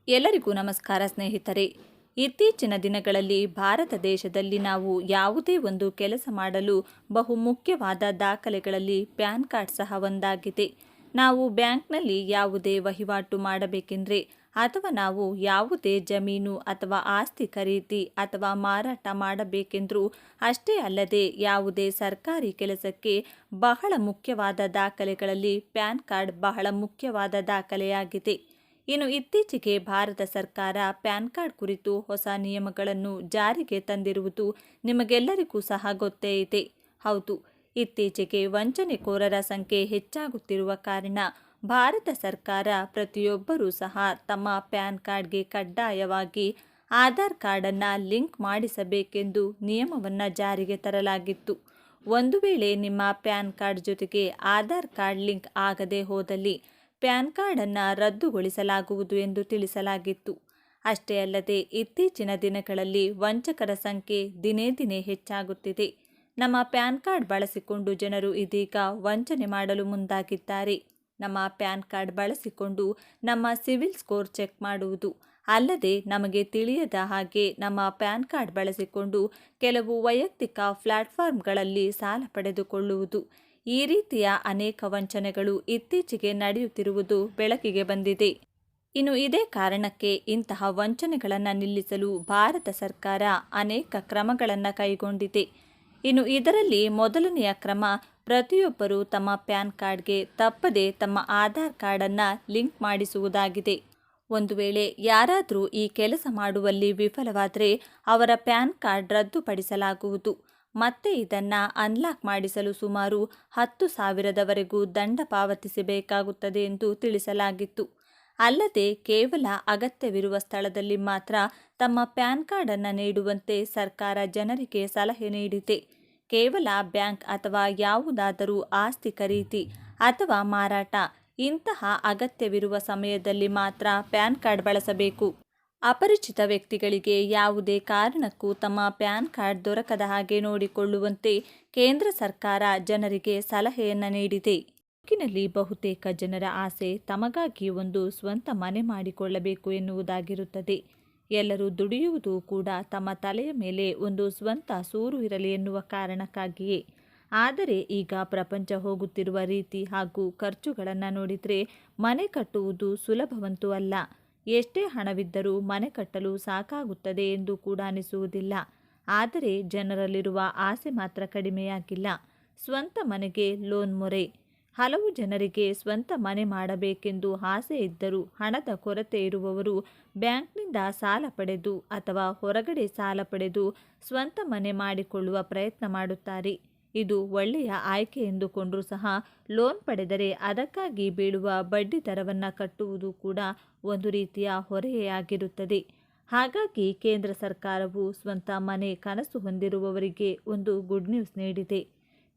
ಎಲ್ಲರಿಗೂ ನಮಸ್ಕಾರ ಸ್ನೇಹಿತರೆ. ಇತ್ತೀಚಿನ ದಿನಗಳಲ್ಲಿ ಭಾರತ ದೇಶದಲ್ಲಿ ನಾವು ಯಾವುದೇ ಒಂದು ಕೆಲಸ ಮಾಡಲು ಬಹು ಮುಖ್ಯವಾದ ದಾಖಲೆಗಳಲ್ಲಿ ಪ್ಯಾನ್ ಕಾರ್ಡ್ ಸಹ ಒಂದಾಗಿದೆ. ನಾವು ಬ್ಯಾಂಕ್ನಲ್ಲಿ ಯಾವುದೇ ವಹಿವಾಟು ಮಾಡಬೇಕೆಂದರೆ ಅಥವಾ ನಾವು ಯಾವುದೇ ಜಮೀನು ಅಥವಾ ಆಸ್ತಿ ಖರೀದಿ ಅಥವಾ ಮಾರಾಟ ಮಾಡಬೇಕೆಂದರೂ ಅಷ್ಟೇ ಅಲ್ಲದೆ ಯಾವುದೇ ಸರ್ಕಾರಿ ಕೆಲಸಕ್ಕೆ ಬಹಳ ಮುಖ್ಯವಾದ ದಾಖಲೆಗಳಲ್ಲಿ ಪ್ಯಾನ್ ಕಾರ್ಡ್ ಬಹಳ ಮುಖ್ಯವಾದ ದಾಖಲೆಯಾಗಿದೆ. ಇನ್ನು ಇತ್ತೀಚೆಗೆ ಭಾರತ ಸರ್ಕಾರ ಪ್ಯಾನ್ ಕಾರ್ಡ್ ಕುರಿತು ಹೊಸ ನಿಯಮಗಳನ್ನು ಜಾರಿಗೆ ತಂದಿರುವುದು ನಿಮಗೆಲ್ಲರಿಗೂ ಸಹ ಗೊತ್ತೇ ಇದೆ. ಹೌದು, ಇತ್ತೀಚೆಗೆ ವಂಚನೆಕೋರರ ಸಂಖ್ಯೆ ಹೆಚ್ಚಾಗುತ್ತಿರುವ ಕಾರಣ ಭಾರತ ಸರ್ಕಾರ ಪ್ರತಿಯೊಬ್ಬರೂ ಸಹ ತಮ್ಮ ಪ್ಯಾನ್ ಕಾರ್ಡ್ಗೆ ಕಡ್ಡಾಯವಾಗಿ ಆಧಾರ್ ಕಾರ್ಡನ್ನು ಲಿಂಕ್ ಮಾಡಿಸಬೇಕೆಂದು ನಿಯಮವನ್ನು ಜಾರಿಗೆ ತರಲಾಗಿತ್ತು. ಒಂದು ವೇಳೆ ನಿಮ್ಮ ಪ್ಯಾನ್ ಕಾರ್ಡ್ ಜೊತೆಗೆ ಆಧಾರ್ ಕಾರ್ಡ್ ಲಿಂಕ್ ಆಗದೆ ಹೋದಲ್ಲಿ ಪ್ಯಾನ್ ಕಾರ್ಡನ್ನು ರದ್ದುಗೊಳಿಸಲಾಗುವುದು ಎಂದು ತಿಳಿಸಲಾಗಿತ್ತು. ಅಷ್ಟೇ ಅಲ್ಲದೆ ಇತ್ತೀಚಿನ ದಿನಗಳಲ್ಲಿ ವಂಚಕರ ಸಂಖ್ಯೆ ದಿನೇ ದಿನೇ ಹೆಚ್ಚಾಗುತ್ತಿದೆ. ನಮ್ಮ ಪ್ಯಾನ್ ಕಾರ್ಡ್ ಬಳಸಿಕೊಂಡು ಜನರು ಇದೀಗ ವಂಚನೆ ಮಾಡಲು ಮುಂದಾಗಿದ್ದಾರೆ. ನಮ್ಮ ಪ್ಯಾನ್ ಕಾರ್ಡ್ ಬಳಸಿಕೊಂಡು ನಮ್ಮ ಸಿವಿಲ್ ಸ್ಕೋರ್ ಚೆಕ್ ಮಾಡುವುದು, ಅಲ್ಲದೆ ನಮಗೆ ತಿಳಿಯದ ಹಾಗೆ ನಮ್ಮ ಪ್ಯಾನ್ ಕಾರ್ಡ್ ಬಳಸಿಕೊಂಡು ಕೆಲವು ವೈಯಕ್ತಿಕ ಪ್ಲಾಟ್ಫಾರ್ಮ್ಗಳಲ್ಲಿ ಸಾಲ ಪಡೆದುಕೊಳ್ಳುವುದು, ಈ ರೀತಿಯ ಅನೇಕ ವಂಚನೆಗಳು ಇತ್ತೀಚೆಗೆ ನಡೆಯುತ್ತಿರುವುದು ಬೆಳಕಿಗೆ ಬಂದಿದೆ. ಇನ್ನು ಇದೇ ಕಾರಣಕ್ಕೆ ಇಂತಹ ವಂಚನೆಗಳನ್ನು ನಿಲ್ಲಿಸಲು ಭಾರತ ಸರ್ಕಾರ ಅನೇಕ ಕ್ರಮಗಳನ್ನು ಕೈಗೊಂಡಿದೆ. ಇನ್ನು ಇದರಲ್ಲಿ ಮೊದಲನೆಯ ಕ್ರಮ, ಪ್ರತಿಯೊಬ್ಬರೂ ತಮ್ಮ ಪ್ಯಾನ್ ಕಾರ್ಡ್ಗೆ ತಪ್ಪದೆ ತಮ್ಮ ಆಧಾರ್ ಕಾರ್ಡನ್ನು ಲಿಂಕ್ ಮಾಡಿಸುವುದಾಗಿದೆ. ಒಂದು ವೇಳೆ ಯಾರಾದರೂ ಈ ಕೆಲಸ ಮಾಡುವಲ್ಲಿ ವಿಫಲವಾದರೆ ಅವರ ಪ್ಯಾನ್ ಕಾರ್ಡ್ ರದ್ದುಪಡಿಸಲಾಗುವುದು. ಮತ್ತೆ ಇದನ್ನು ಅನ್ಲಾಕ್ ಮಾಡಿಸಲು ಸುಮಾರು 10,000ವರೆಗೂ ದಂಡ ಪಾವತಿಸಬೇಕಾಗುತ್ತದೆ ಎಂದು ತಿಳಿಸಲಾಗಿತ್ತು. ಅಲ್ಲದೆ ಕೇವಲ ಅಗತ್ಯವಿರುವ ಸ್ಥಳದಲ್ಲಿ ಮಾತ್ರ ತಮ್ಮ ಪ್ಯಾನ್ ಕಾರ್ಡನ್ನು ನೀಡುವಂತೆ ಸರ್ಕಾರ ಜನರಿಗೆ ಸಲಹೆ ನೀಡಿದೆ. ಕೇವಲ ಬ್ಯಾಂಕ್ ಅಥವಾ ಯಾವುದಾದರೂ ಆಸ್ತಿ ಖರೀದಿ ಅಥವಾ ಮಾರಾಟ ಇಂತಹ ಅಗತ್ಯವಿರುವ ಸಮಯದಲ್ಲಿ ಮಾತ್ರ ಪ್ಯಾನ್ ಕಾರ್ಡ್ ಬಳಸಬೇಕು. ಅಪರಿಚಿತ ವ್ಯಕ್ತಿಗಳಿಗೆ ಯಾವುದೇ ಕಾರಣಕ್ಕೂ ತಮ್ಮ ಪ್ಯಾನ್ ಕಾರ್ಡ್ ದೊರಕದ ಹಾಗೆ ನೋಡಿಕೊಳ್ಳುವಂತೆ ಕೇಂದ್ರ ಸರ್ಕಾರ ಜನರಿಗೆ ಸಲಹೆಯನ್ನು ನೀಡಿದೆ. ಬದುಕಿನಲ್ಲಿ ಬಹುತೇಕ ಜನರ ಆಸೆ ತಮಗಾಗಿ ಒಂದು ಸ್ವಂತ ಮನೆ ಮಾಡಿಕೊಳ್ಳಬೇಕು ಎನ್ನುವುದಾಗಿರುತ್ತದೆ. ಎಲ್ಲರೂ ದುಡಿಯುವುದು ಕೂಡ ತಮ್ಮ ತಲೆಯ ಮೇಲೆ ಒಂದು ಸ್ವಂತ ಸೂರು ಇರಲಿ ಎನ್ನುವ ಕಾರಣಕ್ಕಾಗಿಯೇ. ಆದರೆ ಈಗ ಪ್ರಪಂಚ ಹೋಗುತ್ತಿರುವ ರೀತಿ ಹಾಗೂ ಖರ್ಚುಗಳನ್ನು ನೋಡಿದರೆ ಮನೆ ಕಟ್ಟುವುದು ಸುಲಭವಂತೂ ಅಲ್ಲ. ಎಷ್ಟೇ ಹಣವಿದ್ದರೂ ಮನೆ ಕಟ್ಟಲು ಸಾಕಾಗುತ್ತದೆ ಎಂದು ಕೂಡ ಅನಿಸುವುದಿಲ್ಲ. ಆದರೆ ಜನರಲ್ಲಿರುವ ಆಸೆ ಮಾತ್ರ ಕಡಿಮೆಯಾಗಿಲ್ಲ. ಸ್ವಂತ ಮನೆಗೆ ಲೋನ್ ಮೊರೆ. ಹಲವು ಜನರಿಗೆ ಸ್ವಂತ ಮನೆ ಮಾಡಬೇಕೆಂದು ಆಸೆ ಇದ್ದರೂ ಹಣದ ಕೊರತೆ ಇರುವವರು ಬ್ಯಾಂಕ್ನಿಂದ ಸಾಲ ಪಡೆದು ಅಥವಾ ಹೊರಗಡೆ ಸಾಲ ಪಡೆದು ಸ್ವಂತ ಮನೆ ಮಾಡಿಕೊಳ್ಳುವ ಪ್ರಯತ್ನ ಮಾಡುತ್ತಾರೆ. ಇದು ಒಳ್ಳೆಯ ಆಯ್ಕೆ ಎಂದುಕೊಂಡರೂ ಸಹ ಲೋನ್ ಪಡೆದರೆ ಅದಕ್ಕಾಗಿ ಬೀಳುವ ಬಡ್ಡಿ ದರವನ್ನು ಕಟ್ಟುವುದು ಕೂಡ ಒಂದು ರೀತಿಯ ಹೊರೆಯೇ ಆಗಿರುತ್ತದೆ. ಹಾಗಾಗಿ ಕೇಂದ್ರ ಸರ್ಕಾರವು ಸ್ವಂತ ಮನೆ ಕನಸು ಹೊಂದಿರುವವರಿಗೆ ಒಂದು ಗುಡ್ ನ್ಯೂಸ್ ನೀಡಿದೆ.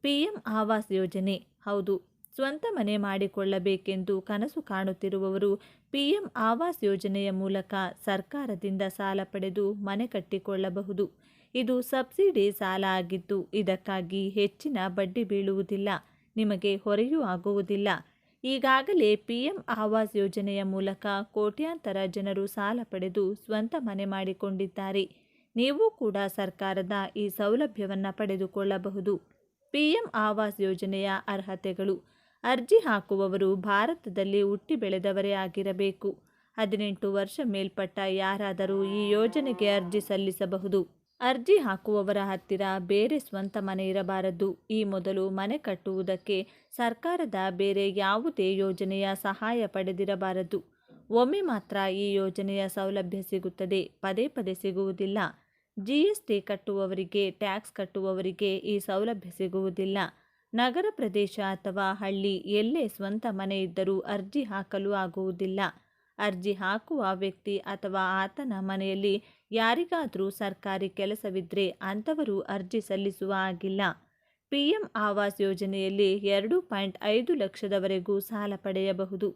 PM ಆವಾಸ್ ಯೋಜನೆ. ಹೌದು, ಸ್ವಂತ ಮನೆ ಮಾಡಿಕೊಳ್ಳಬೇಕೆಂದು ಕನಸು ಕಾಣುತ್ತಿರುವವರು PM ಆವಾಸ್ ಯೋಜನೆಯ ಮೂಲಕ ಸರ್ಕಾರದಿಂದ ಸಾಲ ಪಡೆದು ಮನೆ ಕಟ್ಟಿಕೊಳ್ಳಬಹುದು. ಇದು ಸಬ್ಸಿಡಿ ಸಾಲ ಆಗಿದ್ದು ಇದಕ್ಕಾಗಿ ಹೆಚ್ಚಿನ ಬಡ್ಡಿ ಬೀಳುವುದಿಲ್ಲ, ನಿಮಗೆ ಹೊರೆಯೂ ಆಗುವುದಿಲ್ಲ. ಈಗಾಗಲೇ PM ಆವಾಸ್ ಯೋಜನೆಯ ಮೂಲಕ ಕೋಟ್ಯಾಂತರ ಜನರು ಸಾಲ ಪಡೆದು ಸ್ವಂತ ಮನೆ ಮಾಡಿಕೊಂಡಿದ್ದಾರೆ. ನೀವು ಕೂಡ ಸರ್ಕಾರದ ಈ ಸೌಲಭ್ಯವನ್ನು ಪಡೆದುಕೊಳ್ಳಬಹುದು. PM ಆವಾಸ್ ಯೋಜನೆಯ ಅರ್ಹತೆಗಳು: ಅರ್ಜಿ ಹಾಕುವವರು ಭಾರತದಲ್ಲಿ ಹುಟ್ಟಿ ಬೆಳೆದವರೇ ಆಗಿರಬೇಕು. 18 ವರ್ಷ ಮೇಲ್ಪಟ್ಟ ಯಾರಾದರೂ ಈ ಯೋಜನೆಗೆ ಅರ್ಜಿ ಸಲ್ಲಿಸಬಹುದು. ಅರ್ಜಿ ಹಾಕುವವರ ಹತ್ತಿರ ಬೇರೆ ಸ್ವಂತ ಮನೆ ಇರಬಾರದು. ಈ ಮೊದಲು ಮನೆ ಕಟ್ಟುವುದಕ್ಕೆ ಸರ್ಕಾರದ ಬೇರೆ ಯಾವುದೇ ಯೋಜನೆಯ ಸಹಾಯ ಪಡೆದಿರಬಾರದು. ಒಮ್ಮೆ ಮಾತ್ರ ಈ ಯೋಜನೆಯ ಸೌಲಭ್ಯ ಸಿಗುತ್ತದೆ, ಪದೇ ಪದೇ ಸಿಗುವುದಿಲ್ಲ. GST ಕಟ್ಟುವವರಿಗೆ, ಟ್ಯಾಕ್ಸ್ ಕಟ್ಟುವವರಿಗೆ ಈ ಸೌಲಭ್ಯ ಸಿಗುವುದಿಲ್ಲ. ನಗರ ಪ್ರದೇಶ ಅಥವಾ ಹಳ್ಳಿ ಎಲ್ಲೇ ಸ್ವಂತ ಮನೆ ಇದ್ದರೂ ಅರ್ಜಿ ಹಾಕಲು ಆಗುವುದಿಲ್ಲ. ಅರ್ಜಿ ಹಾಕುವ ವ್ಯಕ್ತಿ ಅಥವಾ ಆತನ ಮನೆಯಲ್ಲಿ ಯಾರಿಗಾದರೂ ಸರ್ಕಾರಿ ಕೆಲಸವಿದ್ದರೆ ಅಂಥವರು ಅರ್ಜಿ ಸಲ್ಲಿಸುವ ಹಾಗಿಲ್ಲ. PM ಆವಾಸ್ ಯೋಜನೆಯಲ್ಲಿ 2.5 ಲಕ್ಷದವರೆಗೂ ಸಾಲ ಪಡೆಯಬಹುದು.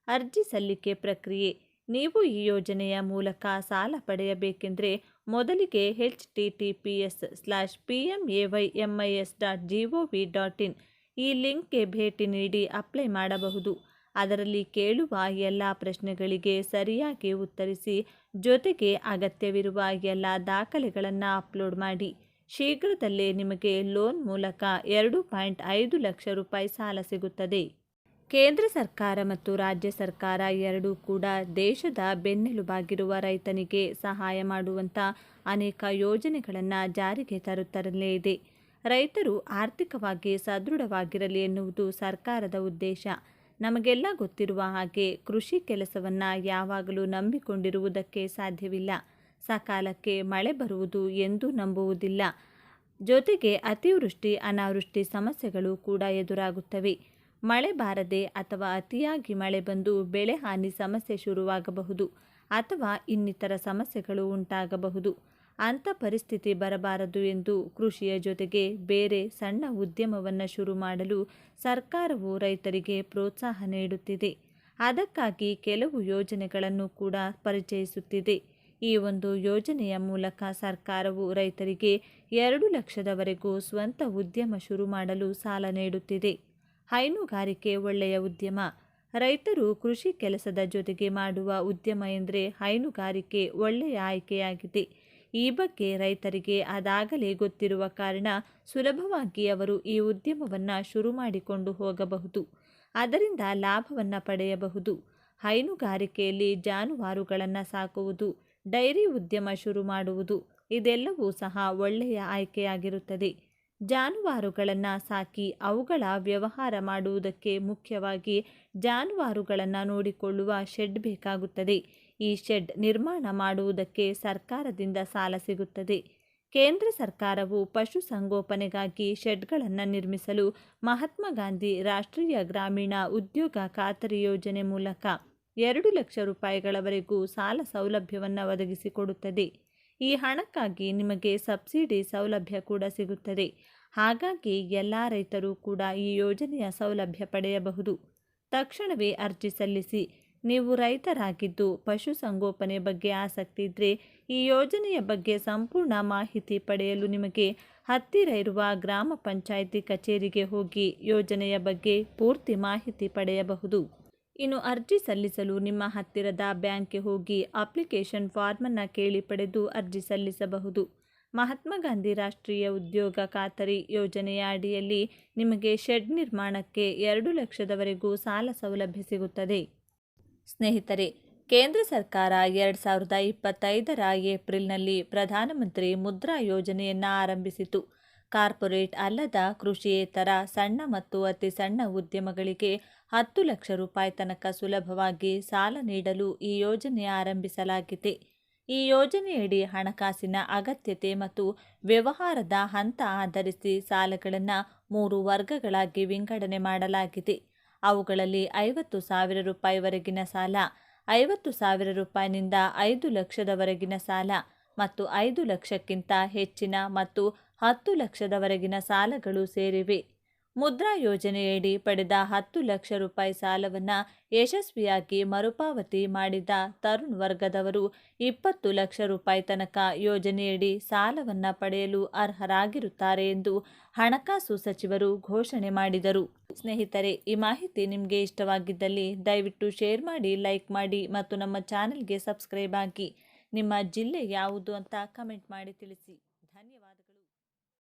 ಅರ್ಜಿ ಸಲ್ಲಿಕೆ ಪ್ರಕ್ರಿಯೆ: ನೀವು ಈ ಯೋಜನೆಯ ಮೂಲಕ ಸಾಲ ಪಡೆಯಬೇಕೆಂದರೆ ಮೊದಲಿಗೆ https://pmaymis.gov.in ಈ ಲಿಂಕ್ಗೆ ಭೇಟಿ ನೀಡಿ ಅಪ್ಲೈ ಮಾಡಬಹುದು. ಅದರಲ್ಲಿ ಕೇಳುವ ಎಲ್ಲ ಪ್ರಶ್ನೆಗಳಿಗೆ ಸರಿಯಾಗಿ ಉತ್ತರಿಸಿ, ಜೊತೆಗೆ ಅಗತ್ಯವಿರುವ ಎಲ್ಲ ದಾಖಲೆಗಳನ್ನು ಅಪ್ಲೋಡ್ ಮಾಡಿ. ಶೀಘ್ರದಲ್ಲೇ ನಿಮಗೆ ಲೋನ್ ಮೂಲಕ 2.5 ಲಕ್ಷ ರೂಪಾಯಿ ಸಾಲ ಸಿಗುತ್ತದೆ. ಕೇಂದ್ರ ಸರ್ಕಾರ ಮತ್ತು ರಾಜ್ಯ ಸರ್ಕಾರ ಎರಡೂ ಕೂಡ ದೇಶದ ಬೆನ್ನೆಲುಬಾಗಿರುವ ರೈತನಿಗೆ ಸಹಾಯ ಮಾಡುವಂಥ ಅನೇಕ ಯೋಜನೆಗಳನ್ನು ಜಾರಿಗೆ ತರುತ್ತಲೇ ಇದೆ. ರೈತರು ಆರ್ಥಿಕವಾಗಿ ಸದೃಢವಾಗಿರಲಿ ಎನ್ನುವುದು ಸರ್ಕಾರದ ಉದ್ದೇಶ. ನಮಗೆಲ್ಲ ಗೊತ್ತಿರುವ ಹಾಗೆ ಕೃಷಿ ಕೆಲಸವನ್ನು ಯಾವಾಗಲೂ ನಂಬಿಕೊಂಡಿರುವುದಕ್ಕೆ ಸಾಧ್ಯವಿಲ್ಲ. ಸಕಾಲಕ್ಕೆ ಮಳೆ ಬರುವುದು ಎಂದೂ ನಂಬುವುದಿಲ್ಲ. ಜೊತೆಗೆ ಅತಿವೃಷ್ಟಿ ಅನಾವೃಷ್ಟಿ ಸಮಸ್ಯೆಗಳು ಕೂಡ ಎದುರಾಗುತ್ತವೆ. ಮಳೆ ಬಾರದೆ ಅಥವಾ ಅತಿಯಾಗಿ ಮಳೆ ಬಂದು ಬೆಳೆ ಹಾನಿ ಸಮಸ್ಯೆ ಶುರುವಾಗಬಹುದು ಅಥವಾ ಇನ್ನಿತರ ಸಮಸ್ಯೆಗಳು ಉಂಟಾಗಬಹುದು. ಅಂಥ ಪರಿಸ್ಥಿತಿ ಬರಬಾರದು ಎಂದು ಕೃಷಿಯ ಜೊತೆಗೆ ಬೇರೆ ಸಣ್ಣ ಉದ್ಯಮವನ್ನು ಶುರು ಮಾಡಲು ಸರ್ಕಾರವು ರೈತರಿಗೆ ಪ್ರೋತ್ಸಾಹ ನೀಡುತ್ತಿದೆ. ಅದಕ್ಕಾಗಿ ಕೆಲವು ಯೋಜನೆಗಳನ್ನು ಕೂಡ ಪರಿಚಯಿಸುತ್ತಿದೆ. ಈ ಒಂದು ಯೋಜನೆಯ ಮೂಲಕ ಸರ್ಕಾರವು ರೈತರಿಗೆ 2 ಲಕ್ಷದವರೆಗೂ ಸ್ವಂತ ಉದ್ಯಮ ಶುರು ಮಾಡಲು ಸಾಲ ನೀಡುತ್ತಿದೆ. ಹೈನುಗಾರಿಕೆ ಒಳ್ಳೆಯ ಉದ್ಯಮ. ರೈತರು ಕೃಷಿ ಕೆಲಸದ ಜೊತೆಗೆ ಮಾಡುವ ಉದ್ಯಮ ಎಂದರೆ ಹೈನುಗಾರಿಕೆ ಒಳ್ಳೆಯ ಆಯ್ಕೆಯಾಗಿದೆ. ಈ ಬಗ್ಗೆ ರೈತರಿಗೆ ಅದಾಗಲೇ ಗೊತ್ತಿರುವ ಕಾರಣ ಸುಲಭವಾಗಿ ಅವರು ಈ ಉದ್ಯಮವನ್ನು ಶುರು ಮಾಡಿಕೊಂಡು ಹೋಗಬಹುದು. ಅದರಿಂದ ಲಾಭವನ್ನು ಪಡೆಯಬಹುದು. ಹೈನುಗಾರಿಕೆಯಲ್ಲಿ ಜಾನುವಾರುಗಳನ್ನು ಸಾಕುವುದು, ಡೈರಿ ಉದ್ಯಮ ಶುರು ಮಾಡುವುದು ಇದೆಲ್ಲವೂ ಸಹ ಒಳ್ಳೆಯ ಆಯ್ಕೆಯಾಗಿರುತ್ತದೆ. ಜಾನುವಾರುಗಳನ್ನು ಸಾಕಿ ಅವುಗಳ ವ್ಯವಹಾರ ಮಾಡುವುದಕ್ಕೆ ಮುಖ್ಯವಾಗಿ ಜಾನುವಾರುಗಳನ್ನು ನೋಡಿಕೊಳ್ಳುವ ಶೆಡ್ ಬೇಕಾಗುತ್ತದೆ. ಈ ಶೆಡ್ ನಿರ್ಮಾಣ ಮಾಡುವುದಕ್ಕೆ ಸರ್ಕಾರದಿಂದ ಸಾಲ ಸಿಗುತ್ತದೆ. ಕೇಂದ್ರ ಸರ್ಕಾರವು ಪಶುಸಂಗೋಪನೆಗಾಗಿ ಶೆಡ್ಗಳನ್ನು ನಿರ್ಮಿಸಲು ಮಹಾತ್ಮ ಗಾಂಧಿ ರಾಷ್ಟ್ರೀಯ ಗ್ರಾಮೀಣ ಉದ್ಯೋಗ ಖಾತರಿ ಯೋಜನೆ ಮೂಲಕ 2 ಲಕ್ಷ ರೂಪಾಯಿಗಳವರೆಗೂ ಸಾಲ ಸೌಲಭ್ಯವನ್ನು ಒದಗಿಸಿಕೊಡುತ್ತದೆ. ಈ ಹಣಕ್ಕಾಗಿ ನಿಮಗೆ ಸಬ್ಸಿಡಿ ಸೌಲಭ್ಯ ಕೂಡ ಸಿಗುತ್ತದೆ. ಹಾಗಾಗಿ ಎಲ್ಲ ರೈತರು ಕೂಡ ಈ ಯೋಜನೆಯ ಸೌಲಭ್ಯ ಪಡೆಯಬಹುದು. ತಕ್ಷಣವೇ ಅರ್ಜಿ ಸಲ್ಲಿಸಿ. ನೀವು ರೈತರಾಗಿದ್ದು ಪಶುಸಂಗೋಪನೆ ಬಗ್ಗೆ ಆಸಕ್ತಿ ಇದ್ದರೆ ಈ ಯೋಜನೆಯ ಬಗ್ಗೆ ಸಂಪೂರ್ಣ ಮಾಹಿತಿ ಪಡೆಯಲು ನಿಮಗೆ ಹತ್ತಿರ ಇರುವ ಗ್ರಾಮ ಪಂಚಾಯಿತಿ ಕಚೇರಿಗೆ ಹೋಗಿ ಯೋಜನೆಯ ಬಗ್ಗೆ ಪೂರ್ತಿ ಮಾಹಿತಿ ಪಡೆಯಬಹುದು. ಇನ್ನು ಅರ್ಜಿ ಸಲ್ಲಿಸಲು ನಿಮ್ಮ ಹತ್ತಿರದ ಬ್ಯಾಂಕ್ಗೆ ಹೋಗಿ ಅಪ್ಲಿಕೇಶನ್ ಫಾರ್ಮನ್ನು ಕೇಳಿ ಪಡೆದು ಅರ್ಜಿ ಸಲ್ಲಿಸಬಹುದು. ಮಹಾತ್ಮ ಗಾಂಧಿ ರಾಷ್ಟ್ರೀಯ ಉದ್ಯೋಗ ಖಾತರಿ ಯೋಜನೆಯ ಅಡಿಯಲ್ಲಿ ನಿಮಗೆ ಶೆಡ್ ನಿರ್ಮಾಣಕ್ಕೆ 2 ಲಕ್ಷದವರೆಗೂ ಸಾಲ ಸೌಲಭ್ಯ ಸಿಗುತ್ತದೆ. ಸ್ನೇಹಿತರೆ, ಕೇಂದ್ರ ಸರ್ಕಾರ 2025ರ ಏಪ್ರಿಲ್ನಲ್ಲಿ ಪ್ರಧಾನಮಂತ್ರಿ ಮುದ್ರಾ ಯೋಜನೆಯನ್ನು ಆರಂಭಿಸಿತು. ಕಾರ್ಪೊರೇಟ್ ಅಲ್ಲದ ಕೃಷಿಯೇತರ ಸಣ್ಣ ಮತ್ತು ಅತಿ ಸಣ್ಣ ಉದ್ಯಮಗಳಿಗೆ 10 ಲಕ್ಷ ರೂಪಾಯಿ ತನಕ ಸುಲಭವಾಗಿ ಸಾಲ ನೀಡಲು ಈ ಯೋಜನೆ ಆರಂಭಿಸಲಾಗಿದೆ. ಈ ಯೋಜನೆಯಡಿ ಹಣಕಾಸಿನ ಅಗತ್ಯತೆ ಮತ್ತು ವ್ಯವಹಾರದ ಹಂತ ಆಧರಿಸಿ ಸಾಲಗಳನ್ನು 3 ವರ್ಗಗಳಾಗಿ ವಿಂಗಡಣೆ ಮಾಡಲಾಗಿದೆ. ಅವುಗಳಲ್ಲಿ 50,000 ರೂಪಾಯಿವರೆಗಿನ ಸಾಲ, 50,000 ರೂಪಾಯಿನಿಂದ 5 ಲಕ್ಷದವರೆಗಿನ ಸಾಲ ಮತ್ತು 5 ಲಕ್ಷಕ್ಕಿಂತ ಹೆಚ್ಚಿನ ಮತ್ತು 10 ಲಕ್ಷದವರೆಗಿನ ಸಾಲಗಳು ಸೇರಿವೆ. ಮುದ್ರಾ ಯೋಜನೆಯಡಿ ಪಡೆದ 10 ಲಕ್ಷ ರೂಪಾಯಿ ಸಾಲವನ್ನು ಯಶಸ್ವಿಯಾಗಿ ಮರುಪಾವತಿ ಮಾಡಿದ ತರುಣ್ ವರ್ಗದವರು 20 ಲಕ್ಷ ರೂಪಾಯಿ ತನಕ ಯೋಜನೆಯಡಿ ಸಾಲವನ್ನು ಪಡೆಯಲು ಅರ್ಹರಾಗಿರುತ್ತಾರೆ ಎಂದು ಹಣಕಾಸು ಸಚಿವರು ಘೋಷಣೆ ಮಾಡಿದರು. ಸ್ನೇಹಿತರೆ, ಈ ಮಾಹಿತಿ ನಿಮಗೆ ಇಷ್ಟವಾಗಿದ್ದಲ್ಲಿ ದಯವಿಟ್ಟು ಶೇರ್ ಮಾಡಿ, ಲೈಕ್ ಮಾಡಿ ಮತ್ತು ನಮ್ಮ ಚಾನೆಲ್ಗೆ ಸಬ್ಸ್ಕ್ರೈಬ್ ಆಗಿ. ನಿಮ್ಮ ಜಿಲ್ಲೆ ಯಾವುದು ಅಂತ ಕಮೆಂಟ್ ಮಾಡಿ ತಿಳಿಸಿ.